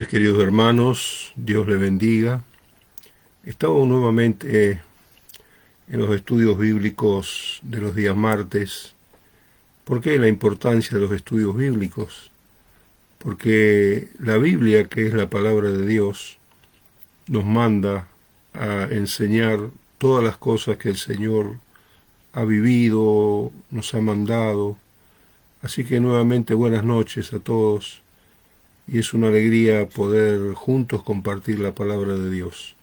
Queridos hermanos, Dios les bendiga. Estamos nuevamente en los estudios bíblicos de los días martes. ¿Por qué la importancia de los estudios bíblicos? Porque la Biblia, que es la palabra de Dios, nos manda a enseñar todas las cosas que el Señor ha vivido, nos ha mandado. Así que nuevamente buenas noches a todos. Y es una alegría poder juntos compartir la palabra de Dios.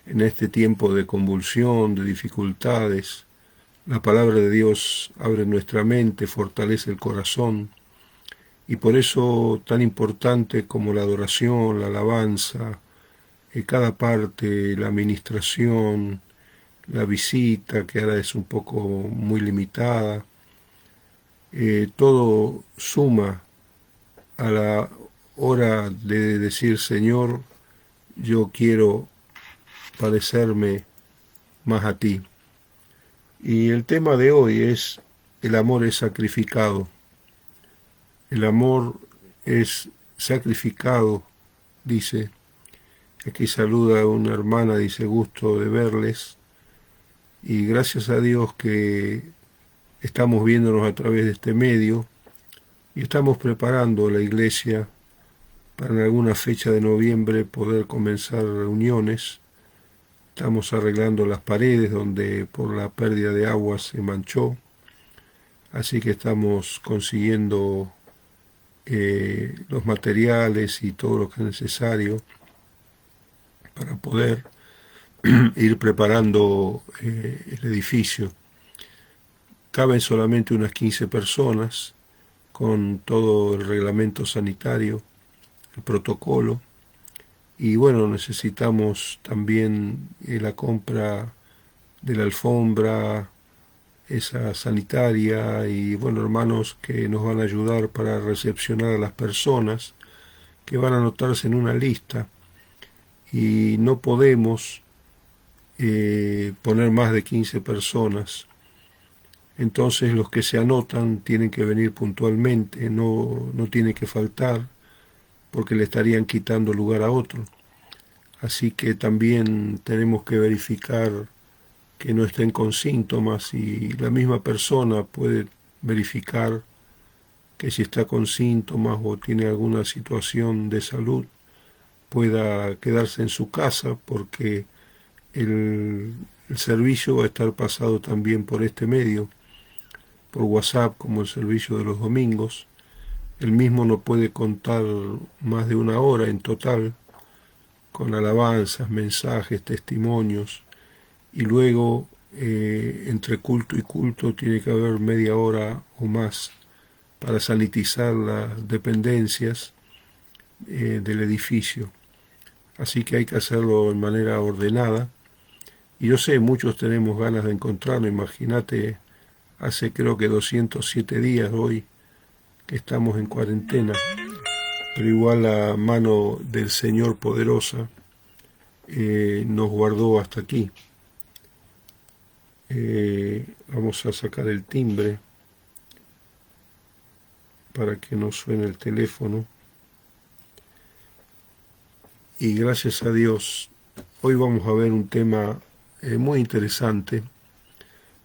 En este tiempo de convulsión, de dificultades, la palabra de Dios abre nuestra mente, fortalece el corazón, y por eso tan importante como la adoración, la alabanza, cada parte, la administración, la visita, que ahora es un poco muy limitada, todo suma a la hora de decir: Señor, yo quiero parecerme más a ti. Y el tema de hoy es: el amor es sacrificado. El amor es sacrificado, dice. Aquí saluda a una hermana, dice: gusto de verles. Y gracias a Dios que estamos viéndonos a través de este medio y estamos preparando la iglesia para en alguna fecha de noviembre poder comenzar reuniones. Estamos arreglando las paredes donde por la pérdida de agua se manchó, así que estamos consiguiendo los materiales y todo lo que es necesario para poder ir preparando el edificio. Caben solamente unas 15 personas con todo el reglamento sanitario, el protocolo. Y bueno, necesitamos también la compra de la alfombra, esa sanitaria, y bueno, hermanos que nos van a ayudar para recepcionar a las personas que van a anotarse en una lista. Y no podemos poner más de 15 personas. Entonces los que se anotan tienen que venir puntualmente, no tiene que faltar, porque le estarían quitando lugar a otro. Así que también tenemos que verificar que no estén con síntomas, y la misma persona puede verificar que si está con síntomas o tiene alguna situación de salud, pueda quedarse en su casa, porque el servicio va a estar pasado también por este medio, por WhatsApp, como el servicio de los domingos. El mismo no puede contar más de una hora en total, con alabanzas, mensajes, testimonios, y luego entre culto y culto tiene que haber media hora o más para sanitizar las dependencias del edificio. Así que hay que hacerlo de manera ordenada. Y yo sé, muchos tenemos ganas de encontrarnos. Imagínate, hace creo que 207 días hoy que estamos en cuarentena, pero igual la mano del Señor poderosa nos guardó hasta aquí. Vamos a sacar el timbre para que no suene el teléfono. Y gracias a Dios, hoy vamos a ver un tema muy interesante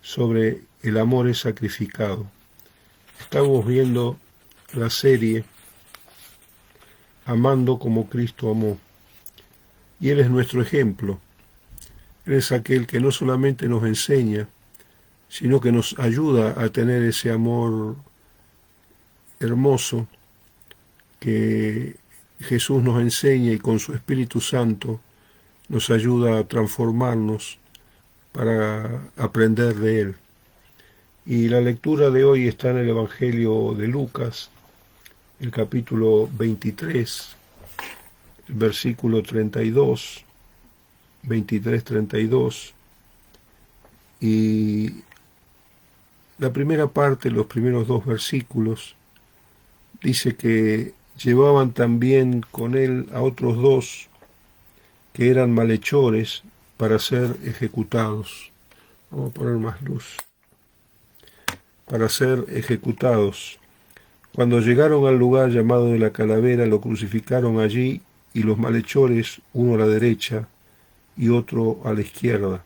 sobre el amor es sacrificado. Estamos viendo la serie Amando como Cristo amó, y Él es nuestro ejemplo. Él es aquel que no solamente nos enseña, sino que nos ayuda a tener ese amor hermoso que Jesús nos enseña, y con su Espíritu Santo nos ayuda a transformarnos para aprender de Él. Y la lectura de hoy está en el Evangelio de Lucas, el capítulo 23, el versículo 32, 23-32, y la primera parte, los primeros dos versículos, dice que llevaban también con él a otros dos que eran malhechores para ser ejecutados. Vamos a poner más luz. Para ser ejecutados. Cuando llegaron al lugar llamado de la Calavera, lo crucificaron allí y los malhechores, uno a la derecha y otro a la izquierda.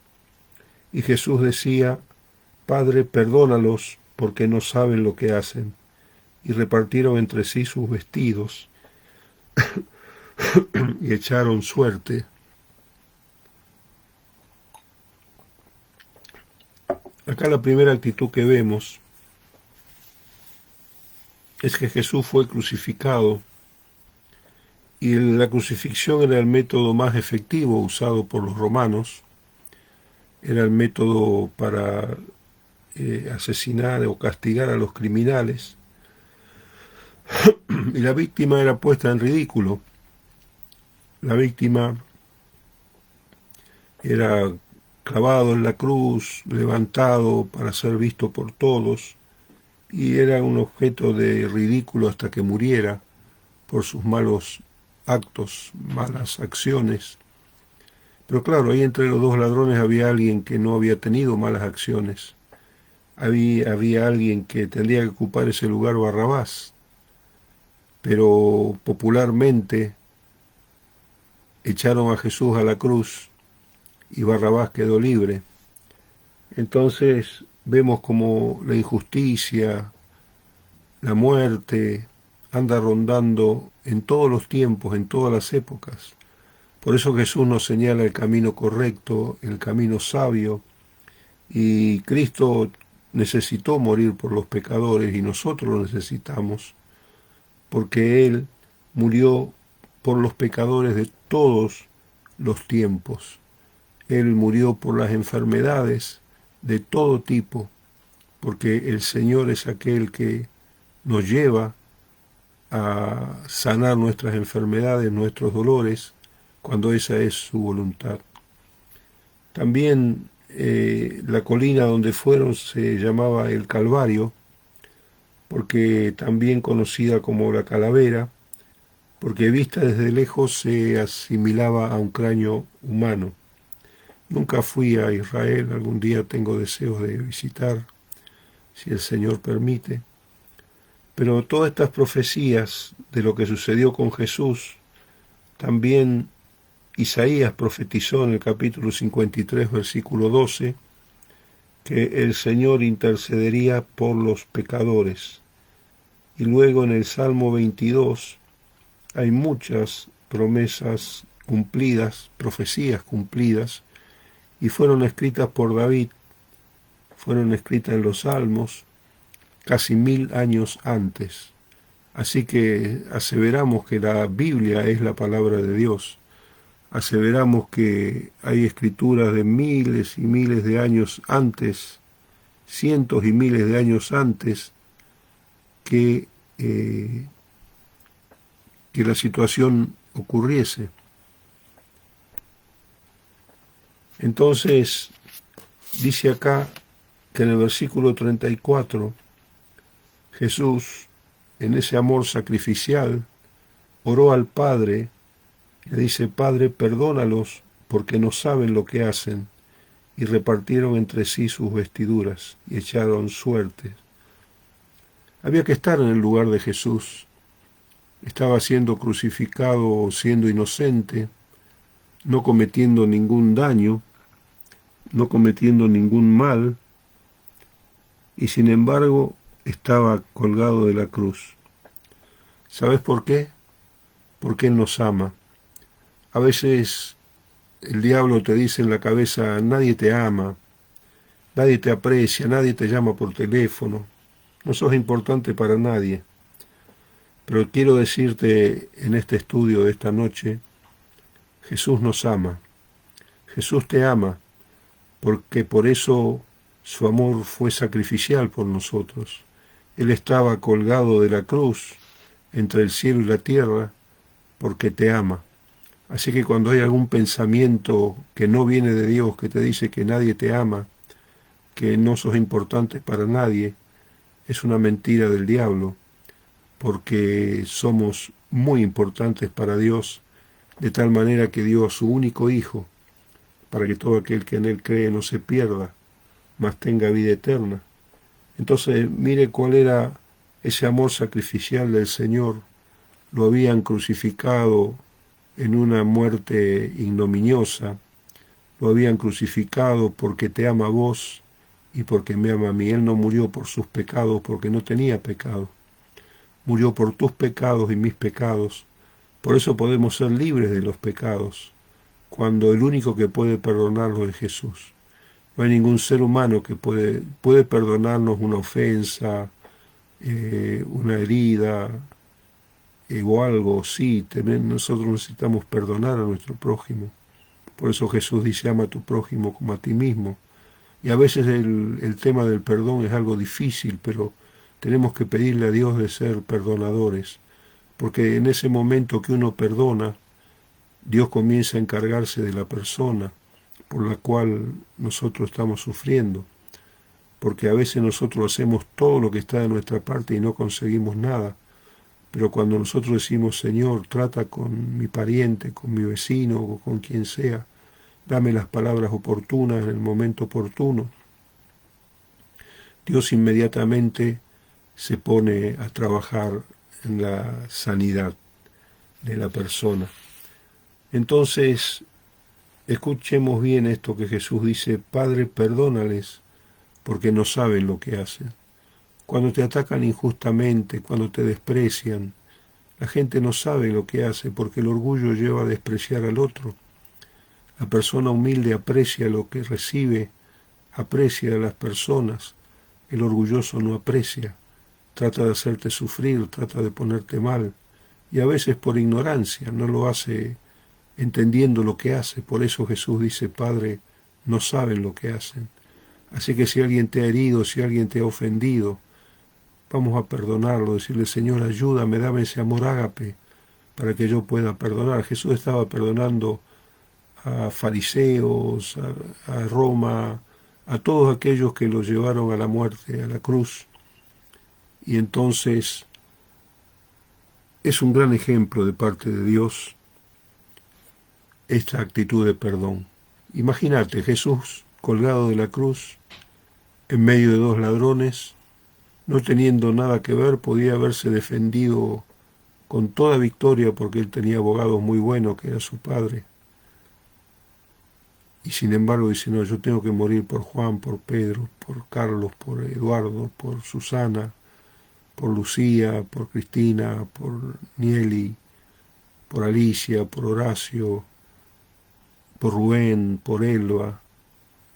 Y Jesús decía: Padre, perdónalos, porque no saben lo que hacen. Y repartieron entre sí sus vestidos y echaron suerte. Acá la primera actitud que vemos es que Jesús fue crucificado, y la crucifixión era el método más efectivo usado por los romanos, era el método para asesinar o castigar a los criminales, y la víctima era puesta en ridículo. La víctima era clavado en la cruz, levantado para ser visto por todos, y era un objeto de ridículo hasta que muriera por sus malos actos, malas acciones. Pero claro, ahí entre los dos ladrones había alguien que no había tenido malas acciones. Había alguien que tendría que ocupar ese lugar, Barrabás. Pero popularmente echaron a Jesús a la cruz y Barrabás quedó libre. Entonces vemos como la injusticia, la muerte, anda rondando en todos los tiempos, en todas las épocas. Por eso Jesús nos señala el camino correcto, el camino sabio, y Cristo necesitó morir por los pecadores y nosotros lo necesitamos, porque Él murió por los pecadores de todos los tiempos. Él murió por las enfermedades de todo tipo, porque el Señor es aquel que nos lleva a sanar nuestras enfermedades, nuestros dolores, cuando esa es su voluntad. También la colina donde fueron se llamaba el Calvario, porque también conocida como la Calavera, porque vista desde lejos se asimilaba a un cráneo humano. Nunca fui a Israel, algún día tengo deseos de visitar, si el Señor permite. Pero todas estas profecías de lo que sucedió con Jesús, también Isaías profetizó en el capítulo 53, versículo 12, que el Señor intercedería por los pecadores. Y luego en el Salmo 22 hay muchas promesas cumplidas, profecías cumplidas, y fueron escritas por David, fueron escritas en los Salmos casi 1000 años antes. Así que aseveramos que la Biblia es la palabra de Dios. Aseveramos que hay escrituras de miles y miles de años antes, cientos y miles de años antes, que la situación ocurriese. Entonces, dice acá que en el versículo 34, Jesús, en ese amor sacrificial, oró al Padre, le dice: Padre, perdónalos porque no saben lo que hacen, y repartieron entre sí sus vestiduras y echaron suertes. Había que estar en el lugar de Jesús. Estaba siendo crucificado, siendo inocente, no cometiendo ningún daño, no cometiendo ningún mal, y sin embargo estaba colgado de la cruz. ¿Sabes por qué? Porque Él nos ama. A veces el diablo te dice en la cabeza: nadie te ama, nadie te aprecia, nadie te llama por teléfono, no sos importante para nadie. Pero quiero decirte en este estudio de esta noche, Jesús nos ama. Jesús te ama, porque por eso su amor fue sacrificial por nosotros. Él estaba colgado de la cruz entre el cielo y la tierra porque te ama. Así que cuando hay algún pensamiento que no viene de Dios, que te dice que nadie te ama, que no sos importante para nadie, es una mentira del diablo, porque somos muy importantes para Dios, de tal manera que dio a su único Hijo, para que todo aquel que en Él cree no se pierda, mas tenga vida eterna. Entonces, mire cuál era ese amor sacrificial del Señor. Lo habían crucificado en una muerte ignominiosa. Lo habían crucificado porque te ama a vos y porque me ama a mí. Él no murió por sus pecados porque no tenía pecado. Murió por tus pecados y mis pecados. Por eso podemos ser libres de los pecados, cuando el único que puede perdonarlos es Jesús. No hay ningún ser humano que puede perdonarnos una ofensa, una herida o algo. Sí, nosotros necesitamos perdonar a nuestro prójimo. Por eso Jesús dice, ama a tu prójimo como a ti mismo. Y a veces el tema del perdón es algo difícil, pero tenemos que pedirle a Dios de ser perdonadores, porque en ese momento que uno perdona, Dios comienza a encargarse de la persona por la cual nosotros estamos sufriendo, porque a veces nosotros hacemos todo lo que está de nuestra parte y no conseguimos nada, pero cuando nosotros decimos, Señor, trata con mi pariente, con mi vecino o con quien sea, dame las palabras oportunas en el momento oportuno, Dios inmediatamente se pone a trabajar en la sanidad de la persona. Entonces, escuchemos bien esto que Jesús dice, Padre, perdónales porque no saben lo que hacen. Cuando te atacan injustamente, cuando te desprecian, la gente no sabe lo que hace porque el orgullo lleva a despreciar al otro. La persona humilde aprecia lo que recibe, aprecia a las personas. El orgulloso no aprecia, trata de hacerte sufrir, trata de ponerte mal. Y a veces por ignorancia, no lo hace entendiendo lo que hace. Por eso Jesús dice, Padre, no saben lo que hacen. Así que si alguien te ha herido, si alguien te ha ofendido, vamos a perdonarlo, decirle, Señor, ayúdame, dame ese amor ágape para que yo pueda perdonar. Jesús estaba perdonando a fariseos, a Roma, a todos aquellos que lo llevaron a la muerte, a la cruz. Y entonces es un gran ejemplo de parte de Dios esta actitud de perdón. Imagínate, Jesús colgado de la cruz, en medio de dos ladrones, no teniendo nada que ver, podía haberse defendido con toda victoria porque él tenía abogados muy buenos, que era su padre. Y sin embargo dice, no, yo tengo que morir por Juan, por Pedro, por Carlos, por Eduardo, por Susana, por Lucía, por Cristina, por Nieli, por Alicia, por Horacio, por Rubén, por Elba.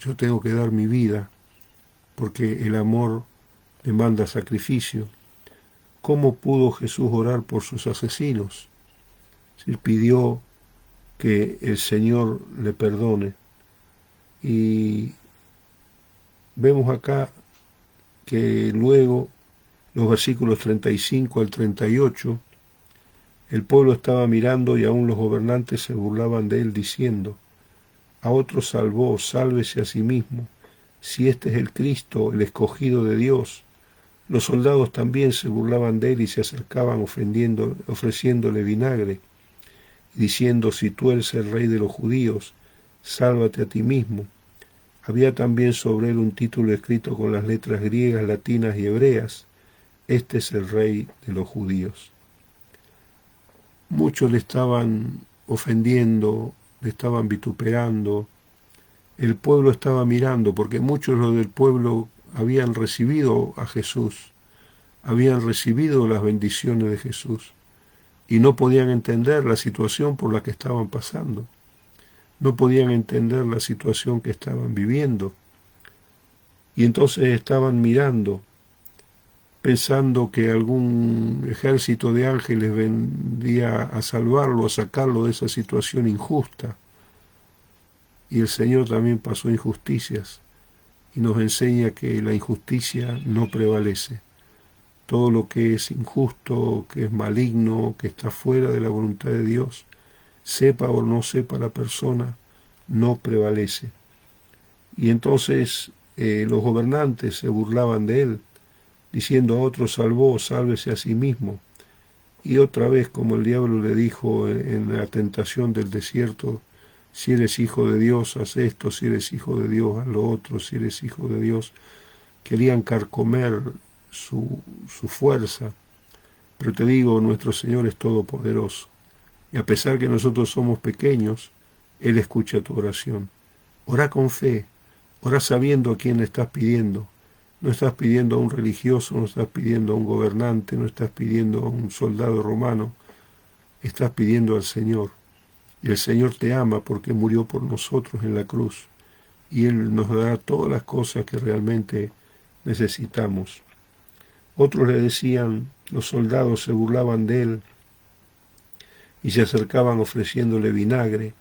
Yo tengo que dar mi vida porque el amor demanda sacrificio. ¿Cómo pudo Jesús orar por sus asesinos? Él pidió que el Señor le perdone. Y vemos acá que luego, los versículos 35 al 38, el pueblo estaba mirando y aún los gobernantes se burlaban de él diciendo, a otro salvó, sálvese a sí mismo, si este es el Cristo, el escogido de Dios. Los soldados también se burlaban de él y se acercaban ofreciéndole vinagre, diciendo, si tú eres el rey de los judíos, sálvate a ti mismo. Había también sobre él un título escrito con las letras griegas, latinas y hebreas, este es el rey de los judíos. Muchos le estaban ofendiendo, le estaban vituperando, el pueblo estaba mirando, porque muchos los del pueblo habían recibido a Jesús, habían recibido las bendiciones de Jesús, y no podían entender la situación por la que estaban pasando, no podían entender la situación que estaban viviendo, y entonces estaban mirando, pensando que algún ejército de ángeles vendría a salvarlo, a sacarlo de esa situación injusta. Y el Señor también pasó injusticias y nos enseña que la injusticia no prevalece. Todo lo que es injusto, que es maligno, que está fuera de la voluntad de Dios, sepa o no sepa la persona, no prevalece. Y entonces los gobernantes se burlaban de él, diciendo a otro salvó, sálvese a sí mismo. Y otra vez, como el diablo le dijo en la tentación del desierto, si eres hijo de Dios, haz esto, si eres hijo de Dios, haz lo otro, si eres hijo de Dios. Querían carcomer su fuerza. Pero te digo, nuestro Señor es todopoderoso. Y a pesar que nosotros somos pequeños, Él escucha tu oración. Ora con fe, ora sabiendo a quién le estás pidiendo. No estás pidiendo a un religioso, no estás pidiendo a un gobernante, no estás pidiendo a un soldado romano, estás pidiendo al Señor. Y el Señor te ama porque murió por nosotros en la cruz. Y Él nos dará todas las cosas que realmente necesitamos. Otros le decían, los soldados se burlaban de Él y se acercaban ofreciéndole vinagre.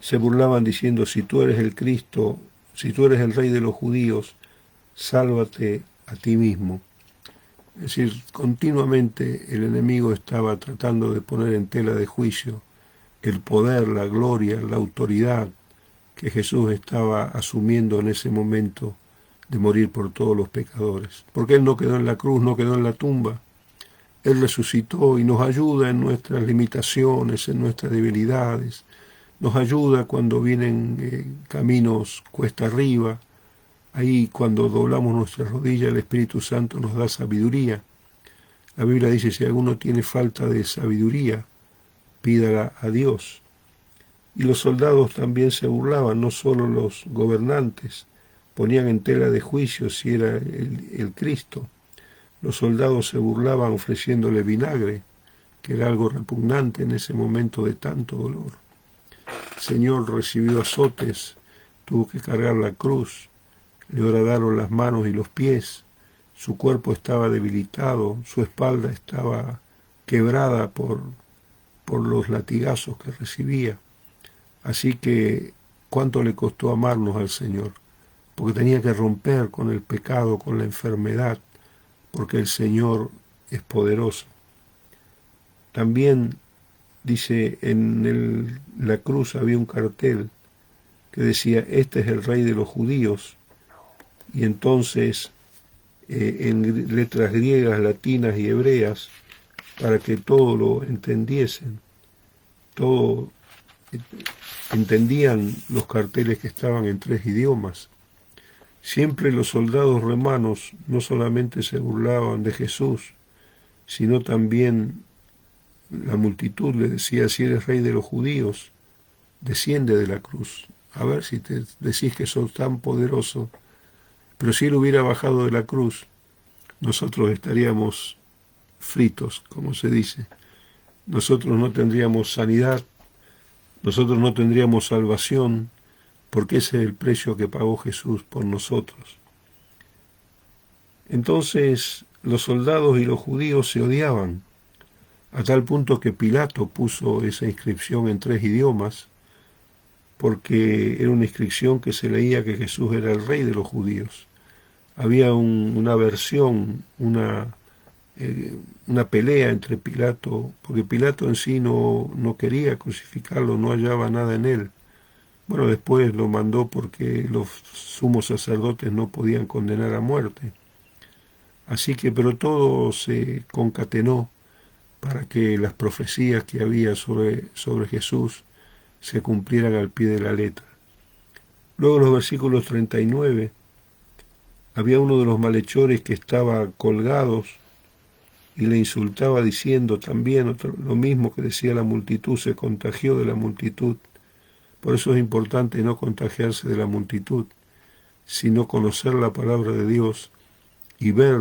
Se burlaban diciendo, si tú eres el Cristo, si tú eres el Rey de los judíos, sálvate a ti mismo. Es decir, continuamente el enemigo estaba tratando de poner en tela de juicio el poder, la gloria, la autoridad que Jesús estaba asumiendo en ese momento de morir por todos los pecadores. Porque Él no quedó en la cruz, no quedó en la tumba. Él resucitó y nos ayuda en nuestras limitaciones, en nuestras debilidades. Nos ayuda cuando vienen caminos cuesta arriba. Ahí cuando doblamos nuestras rodillas, el Espíritu Santo nos da sabiduría. La Biblia dice, si alguno tiene falta de sabiduría, pídala a Dios. Y los soldados también se burlaban, no solo los gobernantes, ponían en tela de juicio si era el Cristo. Los soldados se burlaban ofreciéndole vinagre, que era algo repugnante en ese momento de tanto dolor. El Señor recibió azotes, tuvo que cargar la cruz, le horadaron las manos y los pies, su cuerpo estaba debilitado, su espalda estaba quebrada por los latigazos que recibía. Así que, ¿cuánto le costó amarnos al Señor? Porque tenía que romper con el pecado, con la enfermedad, porque el Señor es poderoso. También dice, en la cruz había un cartel que decía, este es el Rey de los judíos, y entonces en letras griegas, latinas y hebreas, para que todo lo entendiesen, todo entendían los carteles que estaban en 3 idiomas. Siempre los soldados romanos no solamente se burlaban de Jesús, sino también la multitud le decía, si eres rey de los judíos, desciende de la cruz. A ver si te decís que sos tan poderoso. Pero si él hubiera bajado de la cruz, nosotros estaríamos fritos, como se dice. Nosotros no tendríamos sanidad, nosotros no tendríamos salvación, porque ese es el precio que pagó Jesús por nosotros. Entonces los soldados y los judíos se odiaban, a tal punto que Pilato puso esa inscripción en 3 idiomas, porque era una inscripción que se leía que Jesús era el rey de los judíos. Había una versión, una pelea entre Pilato, porque Pilato en sí no quería crucificarlo, no hallaba nada en él. Bueno, después lo mandó porque los sumos sacerdotes no podían condenar a muerte. Así que, pero todo se concatenó para que las profecías que había sobre Jesús se cumplieran al pie de la letra. Luego en los versículos 39, había uno de los malhechores que estaba colgados y le insultaba diciendo también lo mismo que decía la multitud, se contagió de la multitud. Por eso es importante no contagiarse de la multitud, sino conocer la palabra de Dios y ver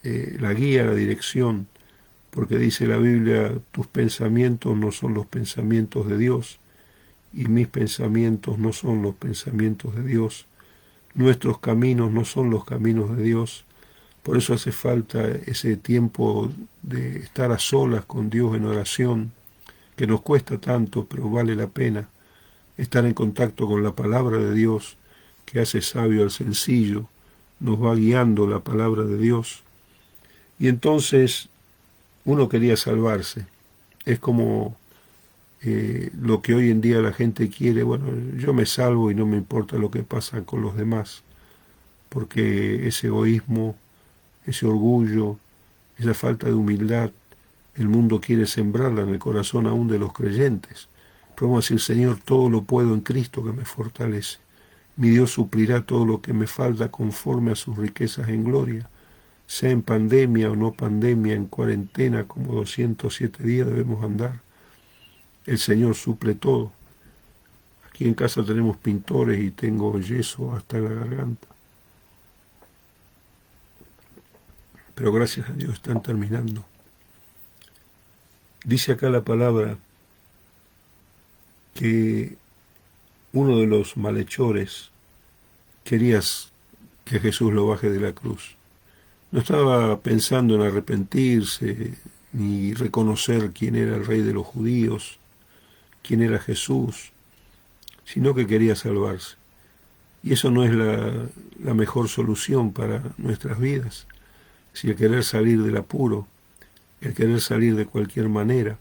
la guía, la dirección, porque dice la Biblia, tus pensamientos no son los pensamientos de Dios, y mis pensamientos no son los pensamientos de Dios. Nuestros caminos no son los caminos de Dios. Por eso hace falta ese tiempo de estar a solas con Dios en oración, que nos cuesta tanto, pero vale la pena. Estar en contacto con la palabra de Dios, que hace sabio al sencillo, nos va guiando la palabra de Dios. Y entonces uno quería salvarse. Es como lo que hoy en día la gente quiere, bueno, yo me salvo y no me importa lo que pasa con los demás, porque ese egoísmo, ese orgullo, esa falta de humildad, el mundo quiere sembrarla en el corazón aún de los creyentes. Pero vamos a decir, Señor, todo lo puedo en Cristo que me fortalece. Mi Dios suplirá todo lo que me falta conforme a sus riquezas en gloria. Sea en pandemia o no pandemia, en cuarentena, como 207 días debemos andar. el Señor suple todo. Aquí en casa tenemos pintores y tengo yeso hasta la garganta. Pero gracias a Dios están terminando. Dice acá la palabra que uno de los malhechores quería que Jesús lo baje de la cruz. No estaba pensando en arrepentirse ni reconocer quién era el rey de los judíos, quién era Jesús, sino que quería salvarse. Y eso no es la mejor solución para nuestras vidas. Si el querer salir del apuro, el querer salir de cualquier manera.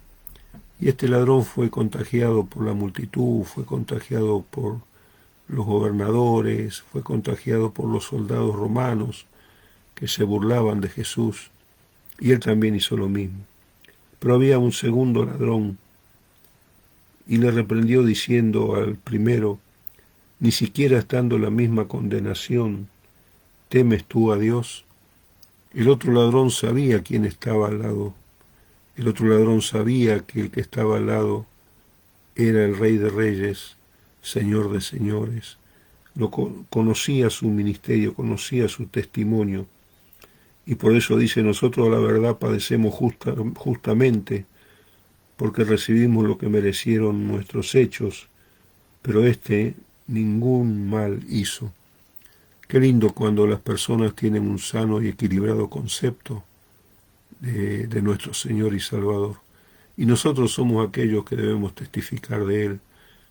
Y este ladrón fue contagiado por la multitud, fue contagiado por los gobernadores, fue contagiado por los soldados romanos que se burlaban de Jesús, y él también hizo lo mismo. Pero había un segundo ladrón, y le reprendió diciendo al primero: ni siquiera estando la misma condenación, ¿temes tú a Dios? El otro ladrón sabía quién estaba al lado. El otro ladrón sabía que el que estaba al lado era el Rey de Reyes, Señor de Señores. Conocía su ministerio, conocía su testimonio. Y por eso dice: nosotros la verdad padecemos justamente, porque recibimos lo que merecieron nuestros hechos, pero este ningún mal hizo. Qué lindo cuando las personas tienen un sano y equilibrado concepto de nuestro Señor y Salvador. Y nosotros somos aquellos que debemos testificar de Él,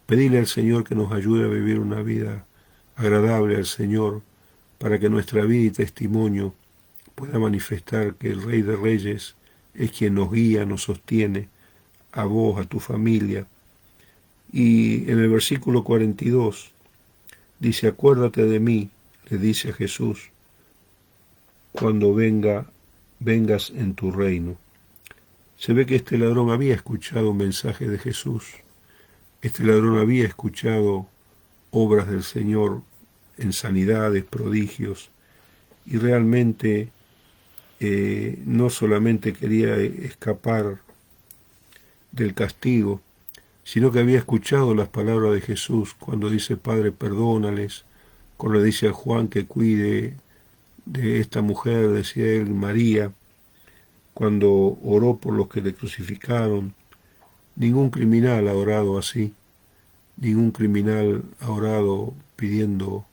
pedirle al Señor que nos ayude a vivir una vida agradable al Señor, para que nuestra vida y testimonio pueda manifestar que el Rey de Reyes es quien nos guía, nos sostiene, a vos, a tu familia. Y en el versículo 42 dice: acuérdate de mí, le dice a Jesús, cuando vengas en tu reino. Se ve que este ladrón había escuchado un mensaje de Jesús. Este ladrón había escuchado obras del Señor en sanidades, prodigios, y realmente no solamente quería escapar del castigo, sino que había escuchado las palabras de Jesús cuando dice: Padre, perdónales, cuando le dice a Juan que cuide de esta mujer, decía él, María, cuando oró por los que le crucificaron. Ningún criminal ha orado así, ningún criminal ha orado pidiendo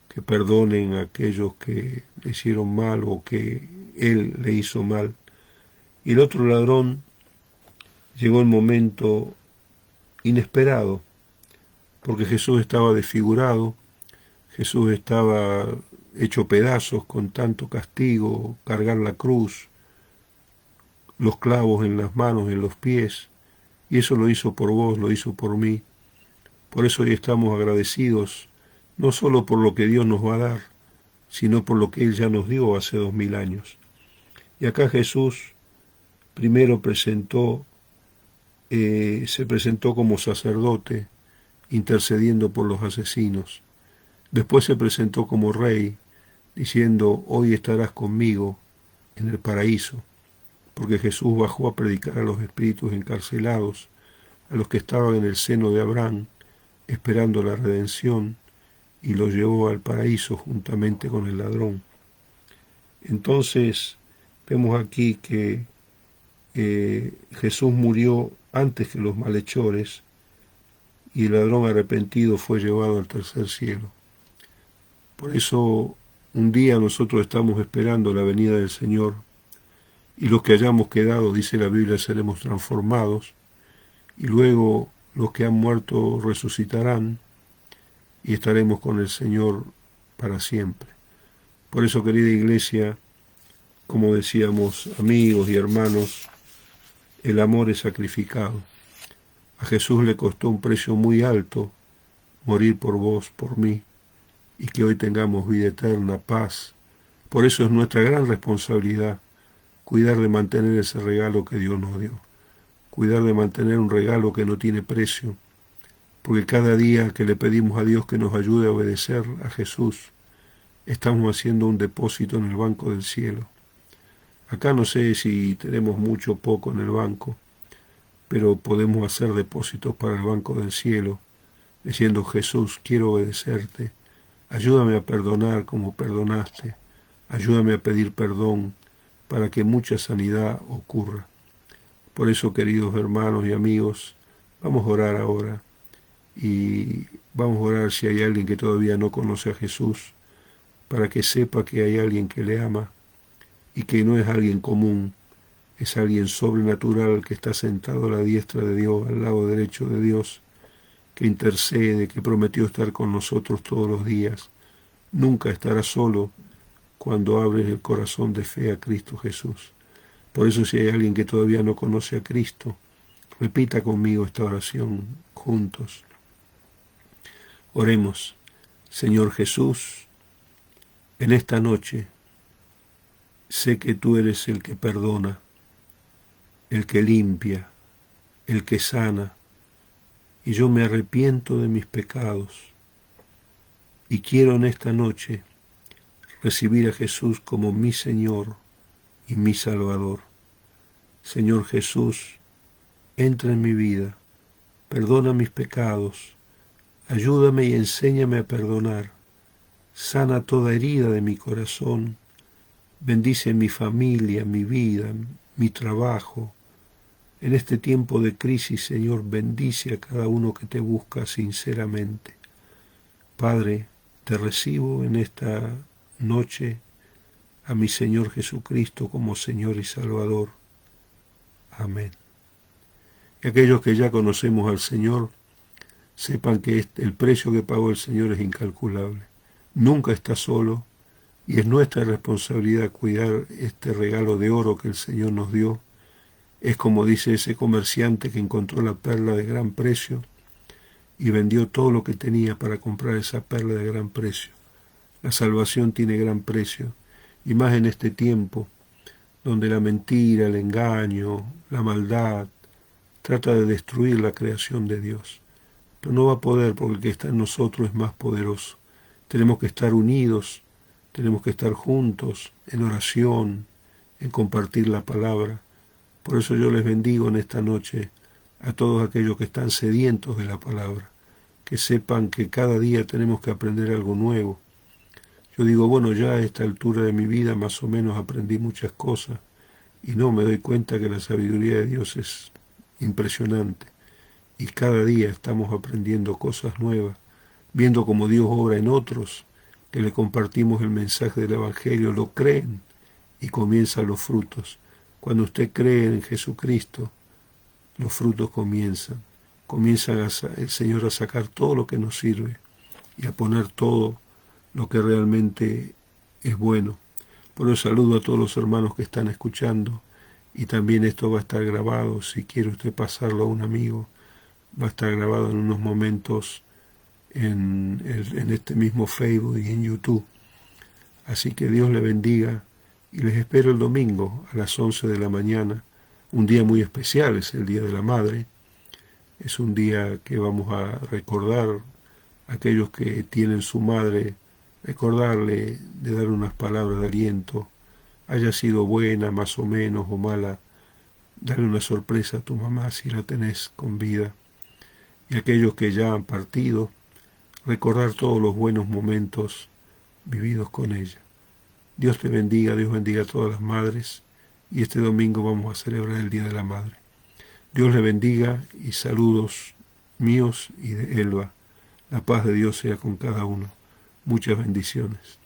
que perdonen a aquellos que le hicieron mal o que él le hizo mal. Y el otro ladrón llegó el momento inesperado, porque Jesús estaba desfigurado, Jesús estaba hecho pedazos con tanto castigo, cargar la cruz, los clavos en las manos, en los pies, y eso lo hizo por vos, lo hizo por mí. Por eso hoy estamos agradecidos, no solo por lo que Dios nos va a dar, sino por lo que Él ya nos dio hace 2000 años. Y acá Jesús primero se presentó como sacerdote, intercediendo por los asesinos. Después se presentó como rey, diciendo: hoy estarás conmigo en el paraíso, porque Jesús bajó a predicar a los espíritus encarcelados, a los que estaban en el seno de Abraham, esperando la redención, y los llevó al paraíso juntamente con el ladrón. Entonces vemos aquí que Jesús murió antes que los malhechores, y el ladrón arrepentido fue llevado al tercer cielo. Por eso un día nosotros estamos esperando la venida del Señor, y los que hayamos quedado, dice la Biblia, seremos transformados, y luego los que han muerto resucitarán, y estaremos con el Señor para siempre. Por eso, querida iglesia, como decíamos, amigos y hermanos, el amor es sacrificado. A Jesús le costó un precio muy alto morir por vos, por mí, y que hoy tengamos vida eterna, paz. Por eso es nuestra gran responsabilidad cuidar de mantener ese regalo que Dios nos dio, cuidar de mantener un regalo que no tiene precio, porque cada día que le pedimos a Dios que nos ayude a obedecer a Jesús, estamos haciendo un depósito en el banco del cielo. Acá no sé si tenemos mucho o poco en el banco, pero podemos hacer depósitos para el banco del cielo, diciendo: Jesús, quiero obedecerte, ayúdame a perdonar como perdonaste, ayúdame a pedir perdón para que mucha sanidad ocurra. Por eso, queridos hermanos y amigos, vamos a orar ahora, y vamos a orar si hay alguien que todavía no conoce a Jesús, para que sepa que hay alguien que le ama y que no es alguien común, es alguien sobrenatural que está sentado a la diestra de Dios, al lado derecho de Dios, que intercede, que prometió estar con nosotros todos los días. Nunca estará solo cuando abres el corazón de fe a Cristo Jesús. Por eso, si hay alguien que todavía no conoce a Cristo, repita conmigo esta oración juntos. Oremos. Señor Jesús, en esta noche sé que tú eres el que perdona, el que limpia, el que sana, y yo me arrepiento de mis pecados, y quiero en esta noche recibir a Jesús como mi Señor y mi Salvador. Señor Jesús, entra en mi vida, perdona mis pecados, ayúdame y enséñame a perdonar, sana toda herida de mi corazón, bendice mi familia, mi vida, mi trabajo. En este tiempo de crisis, Señor, bendice a cada uno que te busca sinceramente. Padre, te recibo en esta noche a mi Señor Jesucristo como Señor y Salvador. Amén. Y aquellos que ya conocemos al Señor, sepan que el precio que pagó el Señor es incalculable. Nunca está solo, y es nuestra responsabilidad cuidar este regalo de oro que el Señor nos dio. Es como dice ese comerciante que encontró la perla de gran precio y vendió todo lo que tenía para comprar esa perla de gran precio. La salvación tiene gran precio, y más en este tiempo donde la mentira, el engaño, la maldad trata de destruir la creación de Dios. Pero no va a poder, porque el que está en nosotros es más poderoso. Tenemos que estar unidos, tenemos que estar juntos en oración, en compartir la palabra. Por eso yo les bendigo en esta noche a todos aquellos que están sedientos de la palabra, que sepan que cada día tenemos que aprender algo nuevo. Yo digo, bueno, ya a esta altura de mi vida más o menos aprendí muchas cosas, y no me doy cuenta que la sabiduría de Dios es impresionante, y cada día estamos aprendiendo cosas nuevas, viendo cómo Dios obra en otros, que le compartimos el mensaje del Evangelio, lo creen y comienzan los frutos. Cuando usted cree en Jesucristo, los frutos comienzan el Señor a sacar todo lo que nos sirve y a poner todo lo que realmente es bueno. Por eso saludo a todos los hermanos que están escuchando, y también esto va a estar grabado, si quiere usted pasarlo a un amigo, va a estar grabado en unos momentos en este mismo Facebook y en YouTube. Así que Dios le bendiga, y les espero el domingo a las 11 de la mañana, un día muy especial, es el Día de la Madre. Es un día que vamos a recordar a aquellos que tienen su madre, recordarle de dar unas palabras de aliento, haya sido buena, más o menos, o mala, darle una sorpresa a tu mamá si la tenés con vida. Y aquellos que ya han partido, recordar todos los buenos momentos vividos con ella. Dios te bendiga, Dios bendiga a todas las madres, y este domingo vamos a celebrar el Día de la Madre. Dios le bendiga, y saludos míos y de Elba. La paz de Dios sea con cada uno. Muchas bendiciones.